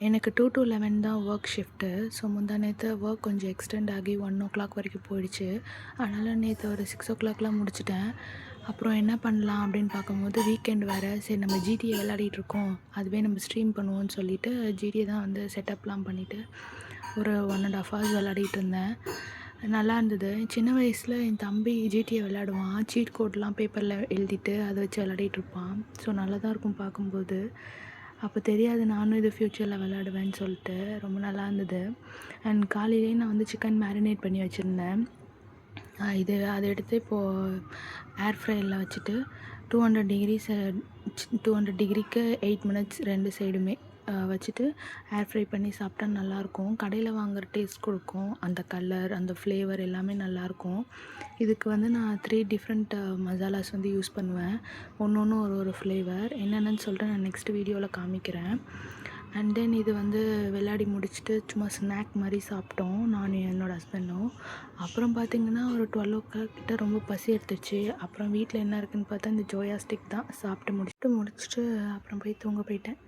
எனக்கு 2 to 11 தான் work shift. So முந்தா நேத்து ஒர்க் கொஞ்சம் எக்ஸ்டெண்ட் ஆகி 1:00 வரைக்கும் போயிடுச்சு. அதனால் நேற்று ஒரு 6:00லாம் முடிச்சுட்டேன். அப்புறம் என்ன பண்ணலாம் அப்படின்னு பார்க்கும்போது வீக்கெண்ட் வேறு, சரி நம்ம ஜிடிஏ விளையாடிட்டுருக்கோம், அதுவே நம்ம ஸ்ட்ரீம் பண்ணுவோன்னு சொல்லிவிட்டு ஜிடிஏ தான் வந்து செட்டப்லாம் பண்ணிவிட்டு ஒரு 1.5 ஹவர்ஸ் விளையாடிட்டு இருந்தேன். நல்லா இருந்தது. சின்ன வயசில் என் தம்பி ஜிடிஏ விளையாடுவான். சீட் கோட்லாம் பேப்பரில் எழுதிட்டு அதை வச்சு விளையாடிட்டுருப்பான். ஸோ நல்லா தான் இருக்கும் பார்க்கும்போது. அப்போ தெரியாது நானும் இது ஃப்யூச்சரில் விளையாடுவேன்னு சொல்லிட்டு. ரொம்ப நல்லா இருந்தது. அண்ட் காலையிலேயே நான் வந்து சிக்கன் மேரினேட் பண்ணி வச்சுருந்தேன். அதை எடுத்து இப்போது ஏர் ஃப்ரையரில் வச்சுட்டு 200 டிகிரிக்கு 8 மினிட்ஸ் 2 சைடுமே வச்சுட்டு ஏர் ஃப்ரை பண்ணி சாப்பிட்டா நல்லாயிருக்கும். கடையில் வாங்குகிற டேஸ்ட் கொடுக்கும். அந்த கலர், அந்த ஃப்ளேவர் எல்லாமே நல்லாயிருக்கும். இதுக்கு வந்து நான் 3 டிஃப்ரெண்ட் மசாலாஸ் வந்து யூஸ் பண்ணுவேன். ஒன்று ஒரு ஃப்ளேவர் என்னென்னு சொல்லிட்டு நான் நெக்ஸ்ட் வீடியோவில் காமிக்கிறேன். அண்ட் தென் இது வந்து விளையாடி முடிச்சுட்டு சும்மா ஸ்நாக் மாதிரி சாப்பிட்டோம், நானும் என்னோடய ஹஸ்பண்டும். அப்புறம் பார்த்திங்கன்னா ஒரு 12 கிட்ட ரொம்ப பசி எடுத்துச்சு. அப்புறம் வீட்டில் என்ன இருக்குதுன்னு பார்த்தா இந்த ஜோயா ஸ்டிக் தான் சாப்பிட்டு முடிச்சுட்டு அப்புறம் போய் தூங்க போயிட்டேன்.